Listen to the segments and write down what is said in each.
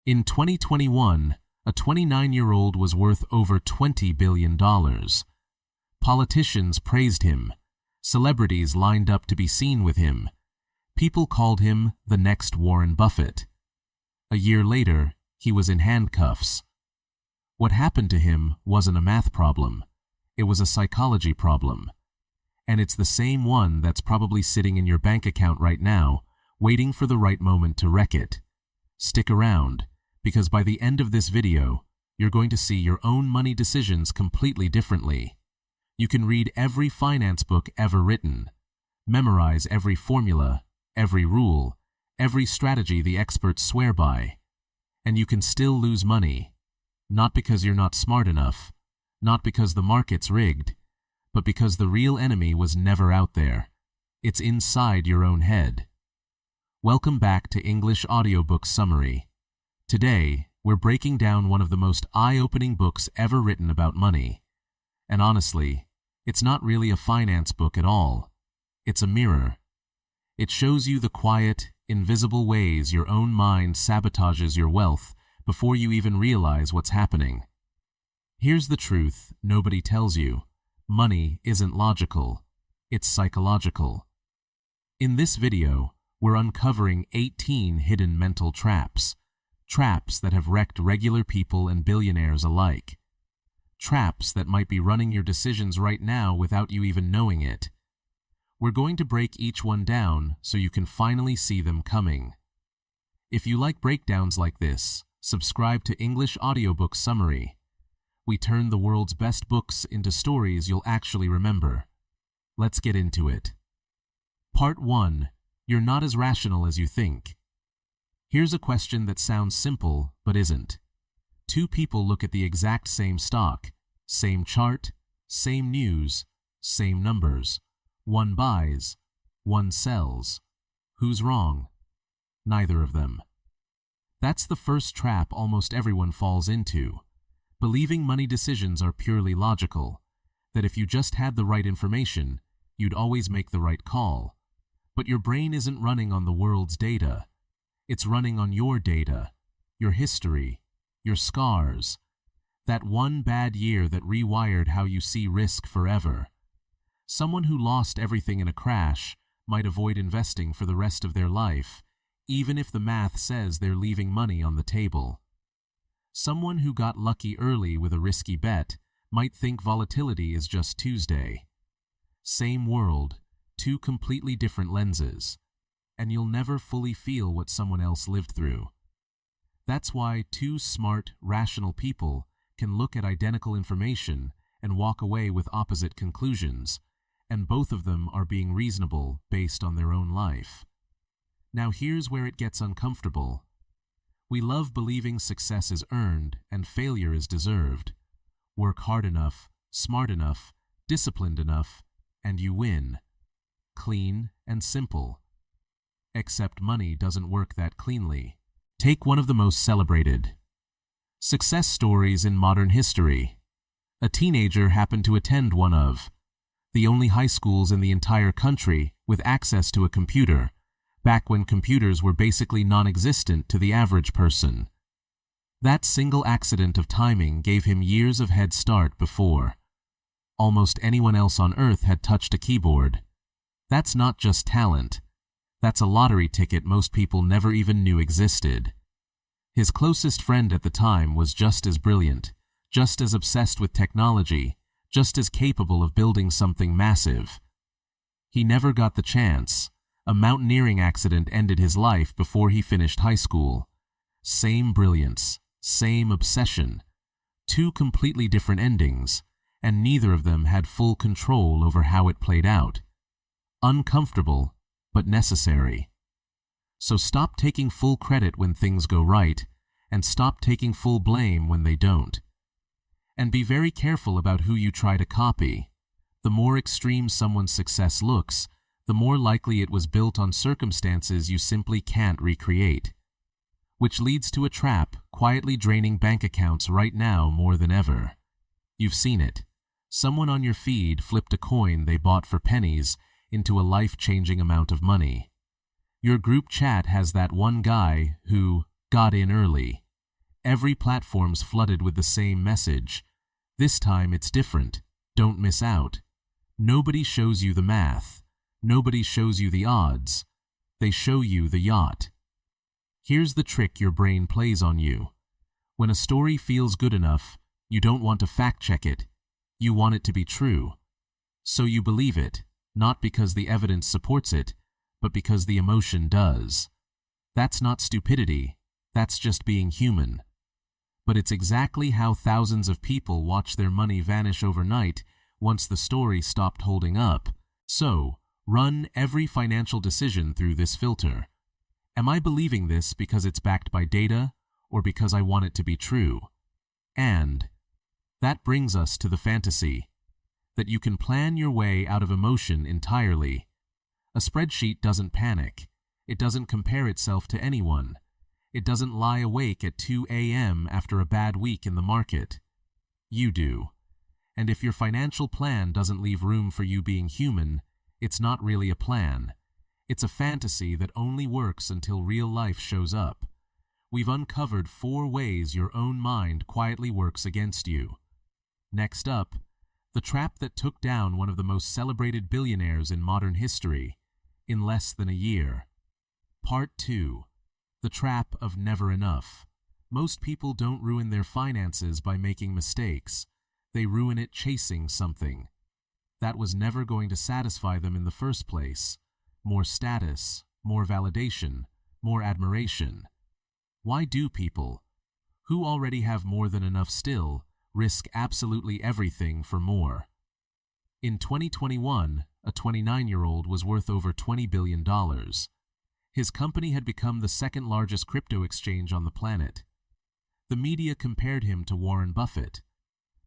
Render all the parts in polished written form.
In 2021, a 29-year-old was worth over $20 billion. Politicians praised him. Celebrities lined up to be seen with him. People called him the next Warren Buffett. A year later, he was in handcuffs. What happened to him wasn't a math problem. It was a psychology problem. And it's the same one that's probably sitting in your bank account right now, waiting for the right moment to wreck it. Stick around, because by the end of this video, you're going to see your own money decisions completely differently. You can read every finance book ever written, memorize every formula, every rule, every strategy the experts swear by, and you can still lose money, not because you're not smart enough, not because the market's rigged, but because the real enemy was never out there. It's inside your own head. Welcome back to English Audiobook Summary. Today, we're breaking down one of the most eye-opening books ever written about money. And honestly, it's not really a finance book at all. It's a mirror. It shows you the quiet, invisible ways your own mind sabotages your wealth before you even realize what's happening. Here's the truth nobody tells you. Money isn't logical. It's psychological. In this video, we're uncovering 18 hidden mental traps. Traps that have wrecked regular people and billionaires alike. Traps that might be running your decisions right now without you even knowing it. We're going to break each one down so you can finally see them coming. If you like breakdowns like this, subscribe to English Audiobook Summary. We turn the world's best books into stories you'll actually remember. Let's get into it. Part 1. You're not as rational as you think. Here's a question that sounds simple, but isn't. Two people look at the exact same stock, same chart, same news, same numbers. One buys, one sells. Who's wrong? Neither of them. That's the first trap almost everyone falls into. Believing money decisions are purely logical, that if you just had the right information, you'd always make the right call. But your brain isn't running on the world's data. It's running on your data, your history, your scars, that one bad year that rewired how you see risk forever. Someone who lost everything in a crash might avoid investing for the rest of their life, even if the math says they're leaving money on the table. Someone who got lucky early with a risky bet might think volatility is just Tuesday. Same world, two completely different lenses, and you'll never fully feel what someone else lived through. That's why two smart, rational people can look at identical information and walk away with opposite conclusions, and both of them are being reasonable based on their own life. Now here's where it gets uncomfortable. We love believing success is earned and failure is deserved. Work hard enough, smart enough, disciplined enough, and you win. Clean and simple. Except money doesn't work that cleanly. Take one of the most celebrated success stories in modern history. A teenager happened to attend one of the only high schools in the entire country with access to a computer, back when computers were basically non-existent to the average person. That single accident of timing gave him years of head start before almost anyone else on earth had touched a keyboard. That's not just talent. That's a lottery ticket most people never even knew existed. His closest friend at the time was just as brilliant, just as obsessed with technology, just as capable of building something massive. He never got the chance. A mountaineering accident ended his life before he finished high school. Same brilliance, same obsession. Two completely different endings, and neither of them had full control over how it played out. Uncomfortable, but necessary. So stop taking full credit when things go right, and stop taking full blame when they don't. And be very careful about who you try to copy. The more extreme someone's success looks, the more likely it was built on circumstances you simply can't recreate. Which leads to a trap quietly draining bank accounts right now more than ever. You've seen it. Someone on your feed flipped a coin they bought for pennies into a life-changing amount of money. Your group chat has that one guy who got in early. Every platform's flooded with the same message. This time it's different. Don't miss out. Nobody shows you the math. Nobody shows you the odds. They show you the yacht. Here's the trick your brain plays on you. When a story feels good enough, you don't want to fact-check it. You want it to be true. So you believe it, not because the evidence supports it, but because the emotion does. That's not stupidity. That's just being human. But it's exactly how thousands of people watch their money vanish overnight once the story stopped holding up. So, run every financial decision through this filter. Am I believing this because it's backed by data, or because I want it to be true? And that brings us to the fantasy, that you can plan your way out of emotion entirely. A spreadsheet doesn't panic. It doesn't compare itself to anyone. It doesn't lie awake at 2 a.m. after a bad week in the market. You do. And if your financial plan doesn't leave room for you being human, it's not really a plan. It's a fantasy that only works until real life shows up. We've uncovered 4 ways your own mind quietly works against you. Next up, the trap that took down one of the most celebrated billionaires in modern history in less than a year. Part 2. The trap of never enough. Most people don't ruin their finances by making mistakes. They ruin it chasing something that was never going to satisfy them in the first place. More status, more validation, more admiration. Why do people, who already have more than enough still, risk absolutely everything for more? In 2021, a 29-year-old was worth over $20 billion. His company had become the second largest crypto exchange on the planet. The media compared him to Warren Buffett.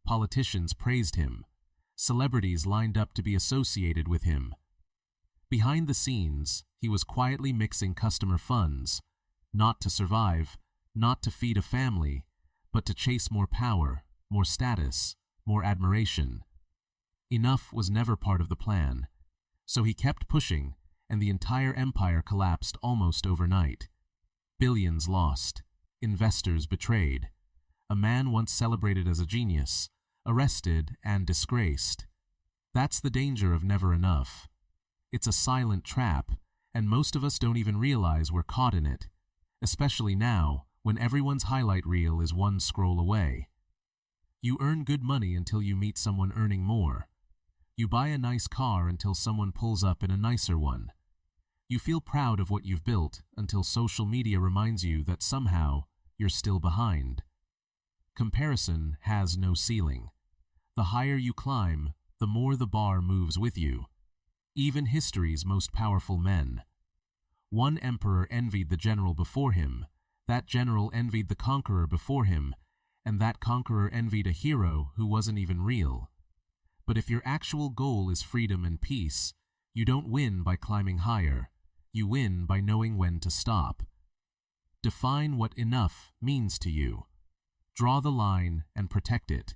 Politicians praised him. Celebrities lined up to be associated with him. Behind the scenes, he was quietly mixing customer funds, not to survive, not to feed a family, but to chase more power, more status, more admiration. Enough was never part of the plan, so he kept pushing, and the entire empire collapsed almost overnight. Billions lost, investors betrayed. A man once celebrated as a genius, arrested and disgraced. That's the danger of never enough. It's a silent trap, and most of us don't even realize we're caught in it, especially now when everyone's highlight reel is one scroll away. You earn good money until you meet someone earning more. You buy a nice car until someone pulls up in a nicer one. You feel proud of what you've built until social media reminds you that somehow you're still behind. Comparison has no ceiling. The higher you climb, the more the bar moves with you. Even history's most powerful men. One emperor envied the general before him, that general envied the conqueror before him, and that conqueror envied a hero who wasn't even real. But if your actual goal is freedom and peace, you don't win by climbing higher. You win by knowing when to stop. Define what enough means to you. Draw the line and protect it.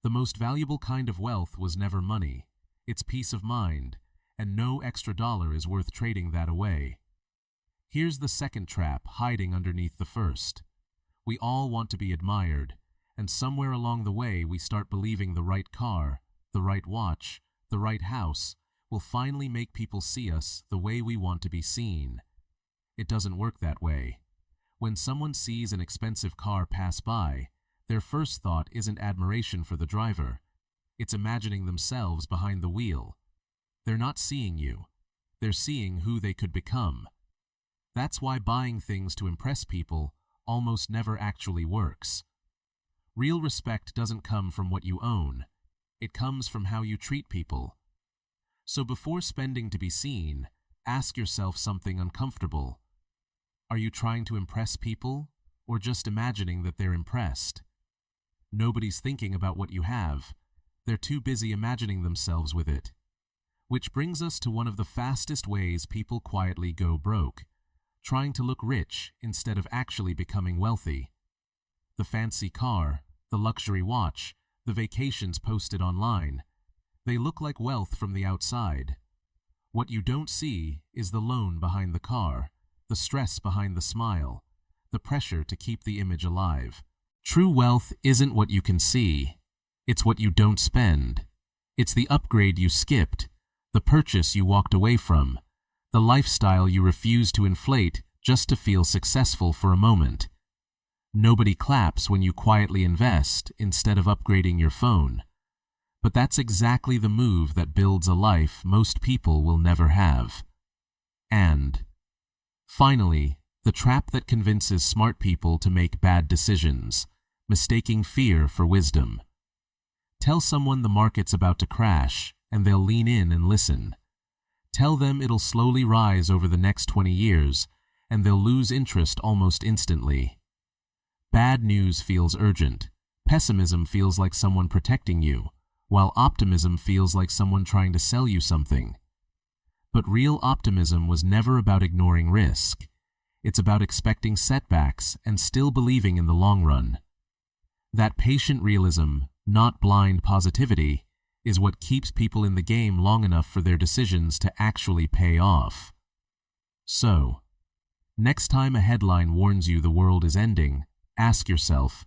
The most valuable kind of wealth was never money. It's peace of mind, and no extra dollar is worth trading that away. Here's the second trap hiding underneath the first. We all want to be admired, and somewhere along the way we start believing the right car, the right watch, the right house will finally make people see us the way we want to be seen. It doesn't work that way. When someone sees an expensive car pass by, their first thought isn't admiration for the driver. It's imagining themselves behind the wheel. They're not seeing you. They're seeing who they could become. That's why buying things to impress people almost never actually works. Real respect doesn't come from what you own. It comes from how you treat people. So before spending to be seen, ask yourself something uncomfortable. Are you trying to impress people, or just imagining that they're impressed? Nobody's thinking about what you have. They're too busy imagining themselves with it. Which brings us to one of the fastest ways people quietly go broke, trying to look rich instead of actually becoming wealthy. The fancy car, the luxury watch, the vacations posted online, they look like wealth from the outside. What you don't see is the loan behind the car, the stress behind the smile, the pressure to keep the image alive. True wealth isn't what you can see. It's what you don't spend. It's the upgrade you skipped, the purchase you walked away from, the lifestyle you refused to inflate just to feel successful for a moment. Nobody claps when you quietly invest instead of upgrading your phone. But that's exactly the move that builds a life most people will never have. And, finally, the trap that convinces smart people to make bad decisions, mistaking fear for wisdom. Tell someone the market's about to crash, and they'll lean in and listen. Tell them it'll slowly rise over the next 20 years, and they'll lose interest almost instantly. Bad news feels urgent. Pessimism feels like someone protecting you, while optimism feels like someone trying to sell you something. But real optimism was never about ignoring risk. It's about expecting setbacks and still believing in the long run. That patient realism, not blind positivity, is what keeps people in the game long enough for their decisions to actually pay off. So, next time a headline warns you the world is ending, ask yourself,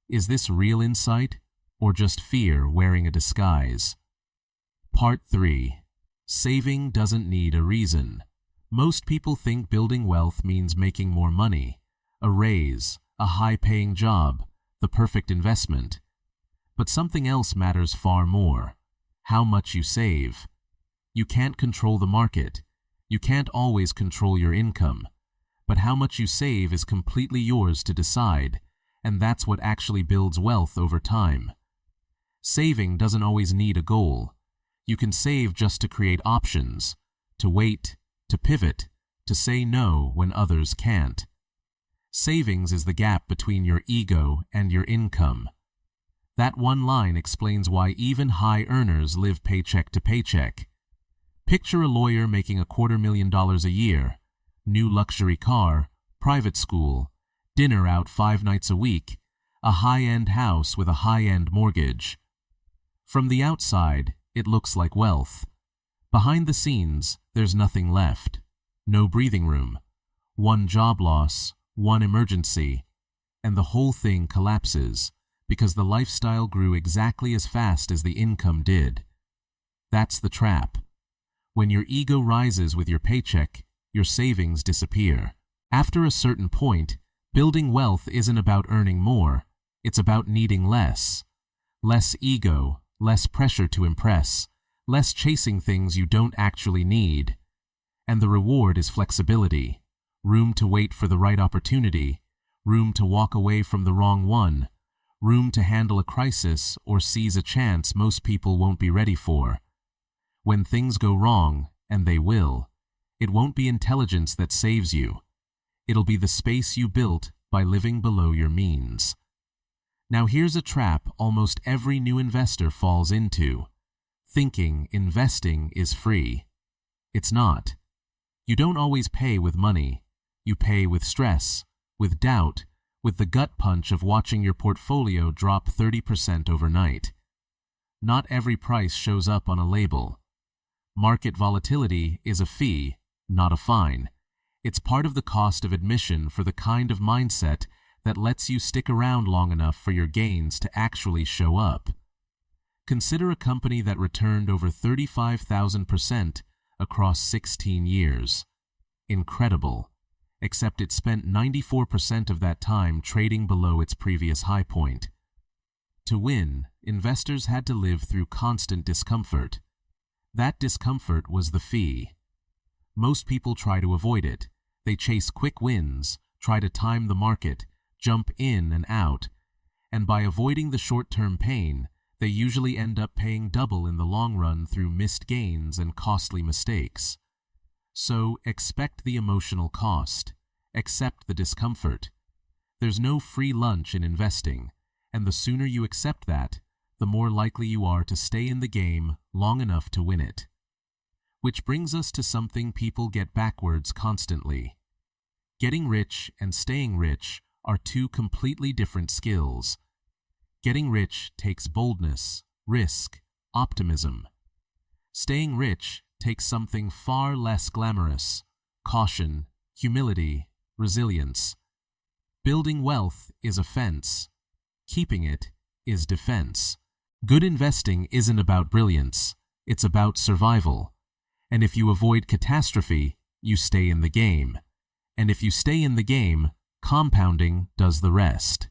is this real insight or just fear wearing a disguise? Part 3. Saving doesn't need a reason. Most people think building wealth means making more money, a raise, a high-paying job, the perfect investment. But something else matters far more: how much you save. You can't control the market. You can't always control your income. But how much you save is completely yours to decide, and that's what actually builds wealth over time. Saving doesn't always need a goal. You can save just to create options, to wait, to pivot, to say no when others can't. Savings is the gap between your ego and your income. That one line explains why even high earners live paycheck to paycheck. Picture a lawyer making $250,000 a year, new luxury car, private school, dinner out 5 nights a week, a high-end house with a high-end mortgage. From the outside, it looks like wealth. Behind the scenes, there's nothing left. No breathing room. One job loss, one emergency, and the whole thing collapses because the lifestyle grew exactly as fast as the income did. That's the trap. When your ego rises with your paycheck, your savings disappear. After a certain point, building wealth isn't about earning more, it's about needing less. Less ego, less pressure to impress, less chasing things you don't actually need. And the reward is flexibility, room to wait for the right opportunity, room to walk away from the wrong one, room to handle a crisis or seize a chance most people won't be ready for. When things go wrong, and they will, it won't be intelligence that saves you. It'll be the space you built by living below your means. Now here's a trap almost every new investor falls into: thinking investing is free. It's not. You don't always pay with money. You pay with stress, with doubt, with the gut punch of watching your portfolio drop 30% overnight. Not every price shows up on a label. Market volatility is a fee, not a fine. It's part of the cost of admission for the kind of mindset that lets you stick around long enough for your gains to actually show up. Consider a company that returned over 35,000% across 16 years. Incredible. Except it spent 94% of that time trading below its previous high point. To win, investors had to live through constant discomfort. That discomfort was the fee. Most people try to avoid it. They chase quick wins, try to time the market, jump in and out, and by avoiding the short-term pain, they usually end up paying double in the long run through missed gains and costly mistakes. So expect the emotional cost. Accept the discomfort. There's no free lunch in investing, and the sooner you accept that, the more likely you are to stay in the game long enough to win it. Which brings us to something people get backwards constantly. Getting rich and staying rich are two completely different skills. Getting rich takes boldness, risk, optimism. Staying rich takes something far less glamorous: caution, humility, resilience. Building wealth is offense. Keeping it is defense. Good investing isn't about brilliance, it's about survival. And if you avoid catastrophe, you stay in the game. And if you stay in the game, compounding does the rest.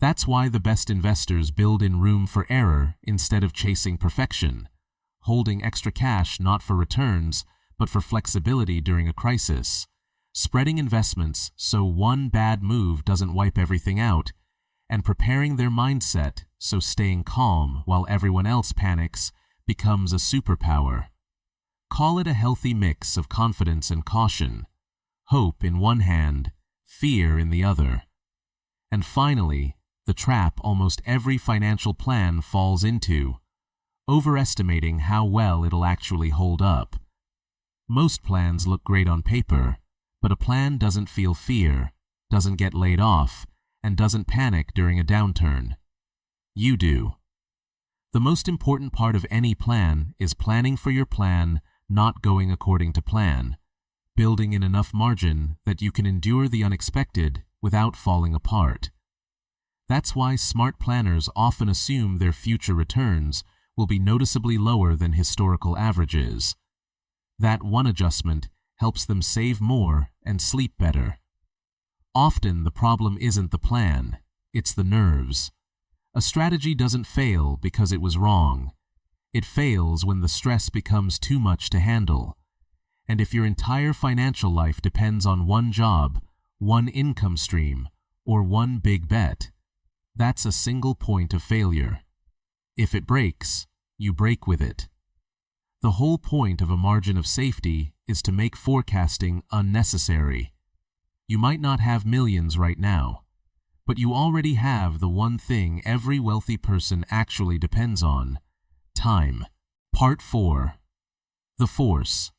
That's why the best investors build in room for error instead of chasing perfection, holding extra cash not for returns, but for flexibility during a crisis, spreading investments so one bad move doesn't wipe everything out, and preparing their mindset so staying calm while everyone else panics becomes a superpower. Call it a healthy mix of confidence and caution, hope in one hand, fear in the other. And finally, the trap almost every financial plan falls into: overestimating how well it'll actually hold up. Most plans look great on paper, but a plan doesn't feel fear, doesn't get laid off, and doesn't panic during a downturn. You do. The most important part of any plan is planning for your plan not going according to plan, building in enough margin that you can endure the unexpected without falling apart. That's why smart planners often assume their future returns will be noticeably lower than historical averages. That one adjustment helps them save more and sleep better. Often the problem isn't the plan, it's the nerves. A strategy doesn't fail because it was wrong. It fails when the stress becomes too much to handle. And if your entire financial life depends on one job, one income stream, or one big bet, that's a single point of failure. If it breaks, you break with it. The whole point of a margin of safety is to make forecasting unnecessary. You might not have millions right now, but you already have the one thing every wealthy person actually depends on: time. Part 4. The Force.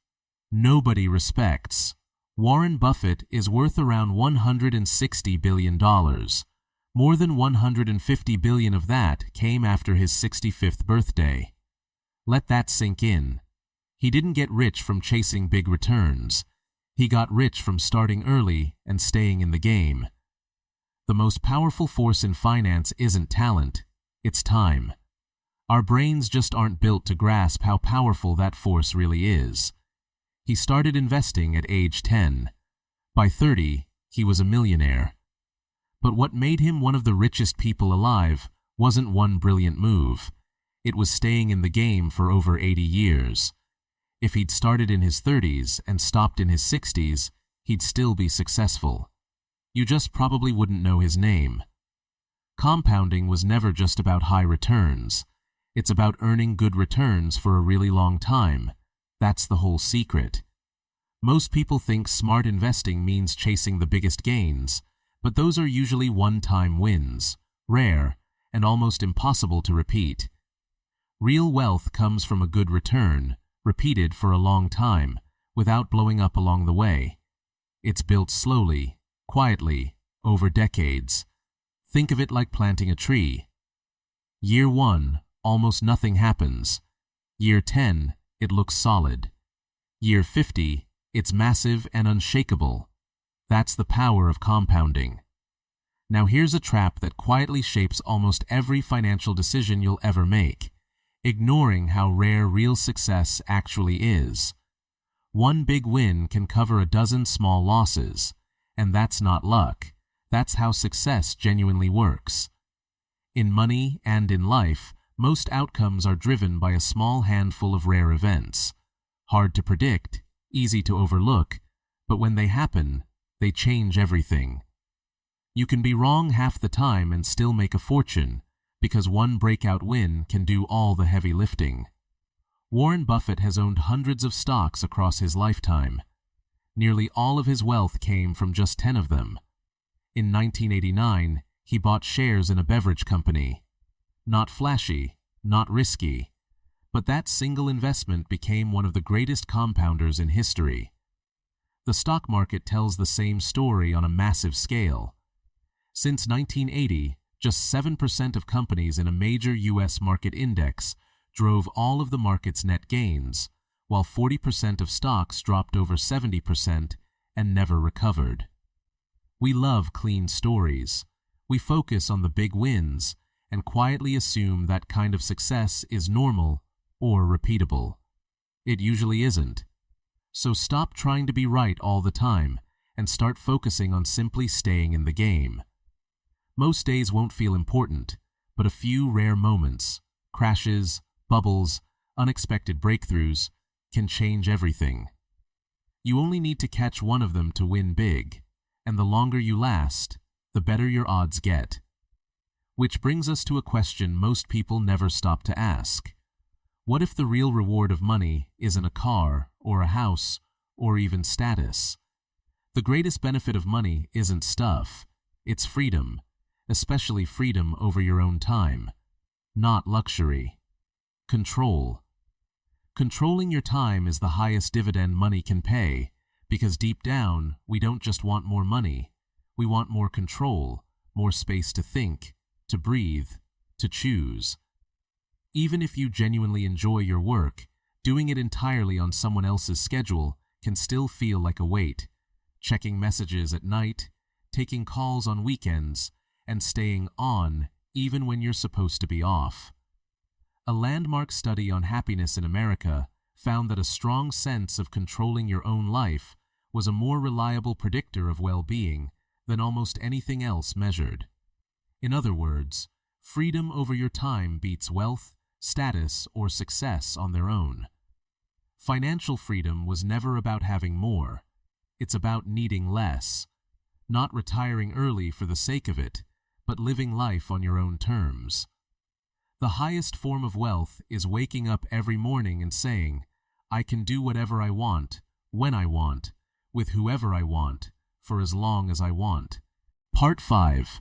Nobody respects. Warren Buffett is worth around $160 billion. More than $150 billion of that came after his 65th birthday. Let that sink in. He didn't get rich from chasing big returns. He got rich from starting early and staying in the game. The most powerful force in finance isn't talent, it's time. Our brains just aren't built to grasp how powerful that force really is. He started investing at age 10. By 30, he was a millionaire. But what made him one of the richest people alive wasn't one brilliant move. It was staying in the game for over 80 years. If he'd started in his 30s and stopped in his 60s, he'd still be successful. You just probably wouldn't know his name. Compounding was never just about high returns. It's about earning good returns for a really long time. That's the whole secret. Most people think smart investing means chasing the biggest gains, but those are usually one-time wins, rare, and almost impossible to repeat. Real wealth comes from a good return, repeated for a long time, without blowing up along the way. It's built slowly, quietly, over decades. Think of it like planting a tree. Year 1, almost nothing happens. Year 10, it looks solid. Year 50, it's massive and unshakable. That's the power of compounding. Now here's a trap that quietly shapes almost every financial decision you'll ever make, ignoring how rare real success actually is. One big win can cover a dozen small losses, and that's not luck. That's how success genuinely works. In money and in life, most outcomes are driven by a small handful of rare events. Hard to predict, easy to overlook, but when they happen, they change everything. You can be wrong half the time and still make a fortune, because one breakout win can do all the heavy lifting. Warren Buffett has owned hundreds of stocks across his lifetime. Nearly all of his wealth came from just 10 of them. In 1989, he bought shares in a beverage company. Not flashy, not risky, but that single investment became one of the greatest compounders in history. The stock market tells the same story on a massive scale. Since 1980, just 7% of companies in a major U.S. market index drove all of the market's net gains, while 40% of stocks dropped over 70% and never recovered. We love clean stories. We focus on the big wins and quietly assume that kind of success is normal or repeatable. It usually isn't. So stop trying to be right all the time and start focusing on simply staying in the game. Most days won't feel important, but a few rare moments, crashes, bubbles, unexpected breakthroughs, can change everything. You only need to catch one of them to win big, and the longer you last, the better your odds get. Which brings us to a question most people never stop to ask. What if the real reward of money isn't a car or a house or even status? The greatest benefit of money isn't stuff, it's freedom, especially freedom over your own time, not luxury. Control. Controlling your time is the highest dividend money can pay, because deep down, we don't just want more money, we want more control, more space to think, to breathe, to choose. Even if you genuinely enjoy your work, doing it entirely on someone else's schedule can still feel like a weight. Checking messages at night, taking calls on weekends, and staying on even when you're supposed to be off. A landmark study on happiness in America found that a strong sense of controlling your own life was a more reliable predictor of well-being than almost anything else measured. In other words, freedom over your time beats wealth, status, or success on their own. Financial freedom was never about having more. It's about needing less, not retiring early for the sake of it, but living life on your own terms. The highest form of wealth is waking up every morning and saying, I can do whatever I want, when I want, with whoever I want, for as long as I want. Part 5.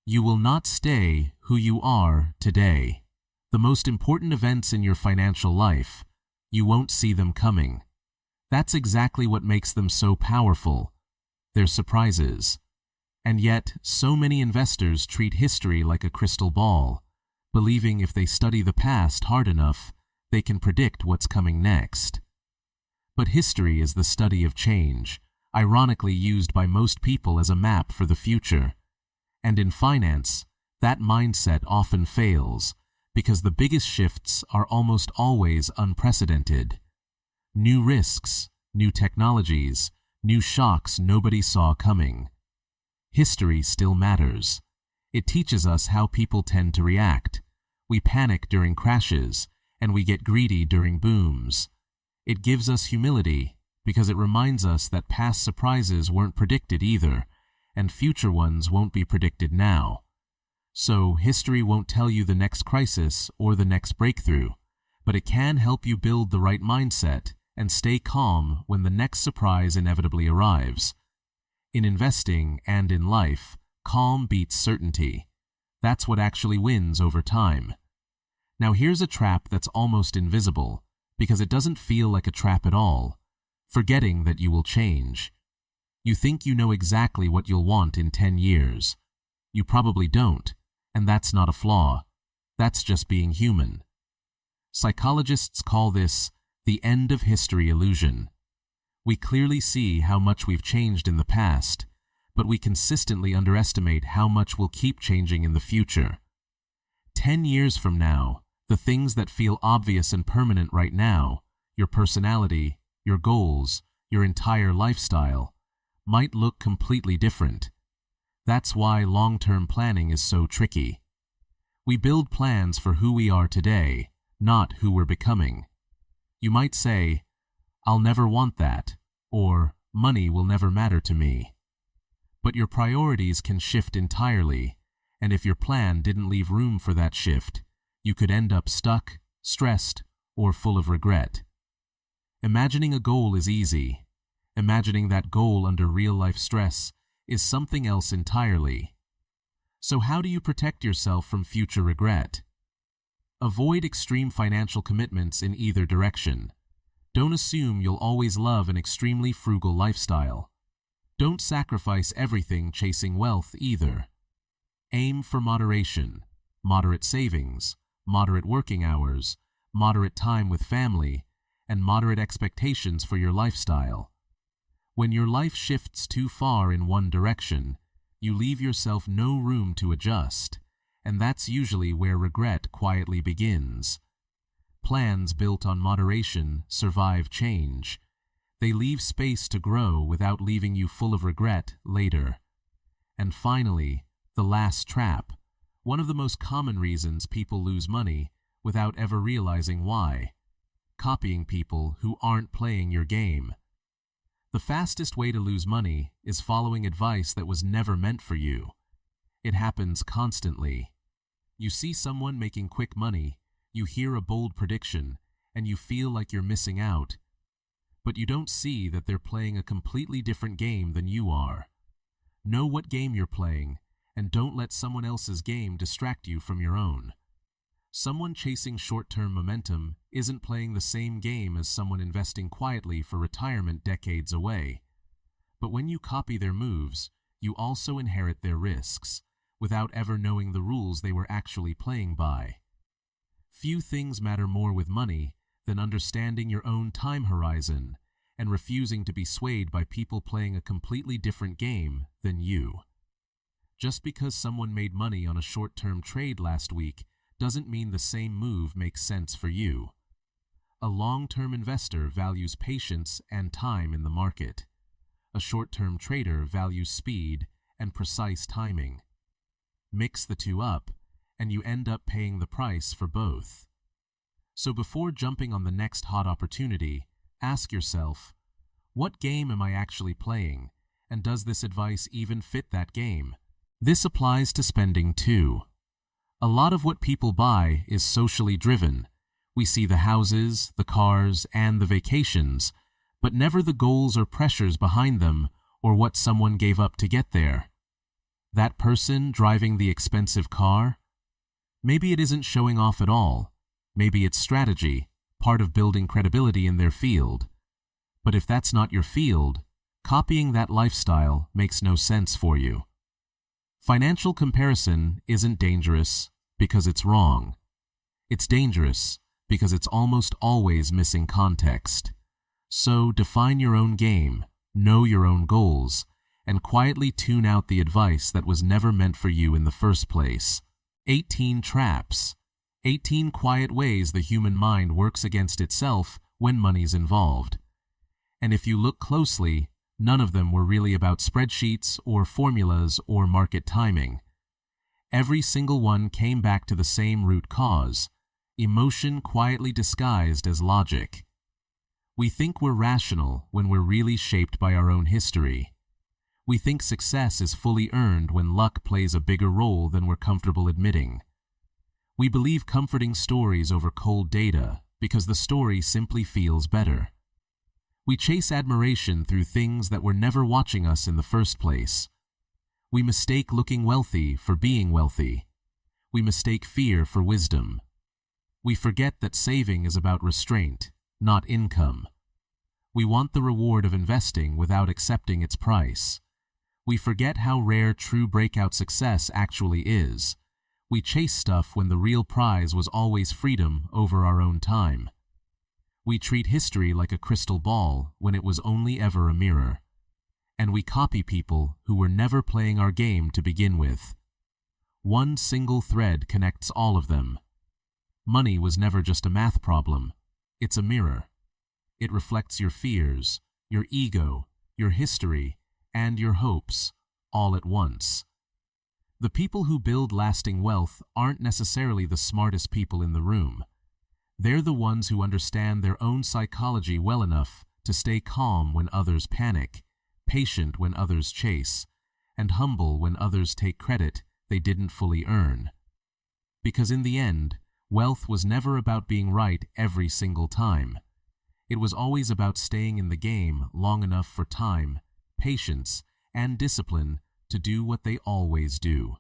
You will not stay who you are today. The most important events in your financial life, you won't see them coming. That's exactly what makes them so powerful. They're surprises. And yet, so many investors treat history like a crystal ball, believing if they study the past hard enough, they can predict what's coming next. But history is the study of change, ironically used by most people as a map for the future. And in finance, that mindset often fails, because the biggest shifts are almost always unprecedented. New risks, new technologies, new shocks nobody saw coming. History still matters. It teaches us how people tend to react. We panic during crashes, and we get greedy during booms. It gives us humility, because it reminds us that past surprises weren't predicted either, and future ones won't be predicted now. So, history won't tell you the next crisis or the next breakthrough, but it can help you build the right mindset and stay calm when the next surprise inevitably arrives. In investing and in life, calm beats certainty. That's what actually wins over time. Now here's a trap that's almost invisible, because it doesn't feel like a trap at all. Forgetting that you will change. You think you know exactly what you'll want in 10 years. You probably don't, and that's not a flaw. That's just being human. Psychologists call this the end of history illusion. We clearly see how much we've changed in the past, but we consistently underestimate how much we'll keep changing in the future. 10 years from now, the things that feel obvious and permanent right now, your personality, your goals, your entire lifestyle, might look completely different. That's why long-term planning is so tricky. We build plans for who we are today, not who we're becoming. You might say, I'll never want that, or money will never matter to me. But your priorities can shift entirely, and if your plan didn't leave room for that shift, you could end up stuck, stressed, or full of regret. Imagining a goal is easy. Imagining that goal under real-life stress is something else entirely. So how do you protect yourself from future regret? Avoid extreme financial commitments in either direction. Don't assume you'll always love an extremely frugal lifestyle. Don't sacrifice everything chasing wealth either. Aim for moderation, moderate savings, moderate working hours, moderate time with family, and moderate expectations for your lifestyle. When your life shifts too far in one direction, you leave yourself no room to adjust, and that's usually where regret quietly begins. Plans built on moderation survive change. They leave space to grow without leaving you full of regret later. And finally, the last trap, one of the most common reasons people lose money without ever realizing why: copying people who aren't playing your game. The fastest way to lose money is following advice that was never meant for you. It happens constantly. You see someone making quick money, you hear a bold prediction, and you feel like you're missing out. But you don't see that they're playing a completely different game than you are. Know what game you're playing, and don't let someone else's game distract you from your own. Someone chasing short-term momentum isn't playing the same game as someone investing quietly for retirement decades away. But when you copy their moves, you also inherit their risks, without ever knowing the rules they were actually playing by. Few things matter more with money than understanding your own time horizon and refusing to be swayed by people playing a completely different game than you. Just because someone made money on a short-term trade last week doesn't mean the same move makes sense for you. A long-term investor values patience and time in the market. A short-term trader values speed and precise timing. Mix the two up, and you end up paying the price for both. So before jumping on the next hot opportunity, ask yourself, what game am I actually playing, and does this advice even fit that game? This applies to spending too. A lot of what people buy is socially driven. We see the houses, the cars, and the vacations, but never the goals or pressures behind them or what someone gave up to get there. That person driving the expensive car? Maybe it isn't showing off at all. Maybe it's strategy, part of building credibility in their field. But if that's not your field, copying that lifestyle makes no sense for you. Financial comparison isn't dangerous because it's wrong. It's dangerous because it's almost always missing context. So define your own game, know your own goals, and quietly tune out the advice that was never meant for you in the first place. 18 traps. 18 quiet ways the human mind works against itself when money's involved. And if you look closely, none of them were really about spreadsheets or formulas or market timing. Every single one came back to the same root cause: emotion quietly disguised as logic. We think we're rational when we're really shaped by our own history. We think success is fully earned when luck plays a bigger role than we're comfortable admitting. We believe comforting stories over cold data because the story simply feels better. We chase admiration through things that were never watching us in the first place. We mistake looking wealthy for being wealthy. We mistake fear for wisdom. We forget that saving is about restraint, not income. We want the reward of investing without accepting its price. We forget how rare true breakout success actually is. We chase stuff when the real prize was always freedom over our own time. We treat history like a crystal ball when it was only ever a mirror. And we copy people who were never playing our game to begin with. One single thread connects all of them. Money was never just a math problem. It's a mirror. It reflects your fears, your ego, your history, and your hopes, all at once. The people who build lasting wealth aren't necessarily the smartest people in the room. They're the ones who understand their own psychology well enough to stay calm when others panic, patient when others chase, and humble when others take credit they didn't fully earn. Because in the end, wealth was never about being right every single time. It was always about staying in the game long enough for time, patience, and discipline to do what they always do.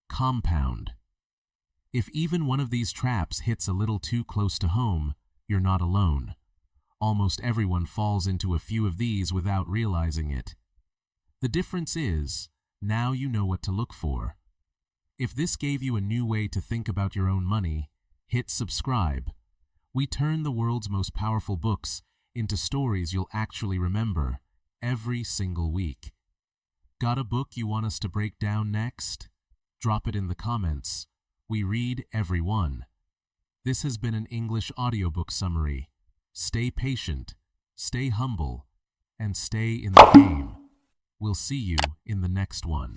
Compound. If even one of these traps hits a little too close to home, you're not alone. Almost everyone falls into a few of these without realizing it. The difference is, now you know what to look for. If this gave you a new way to think about your own money, hit subscribe. We turn the world's most powerful books into stories you'll actually remember, every single week. Got a book you want us to break down next? Drop it in the comments. We read every one. This has been an English audiobook summary. Stay patient, stay humble, and stay in the game. We'll see you in the next one.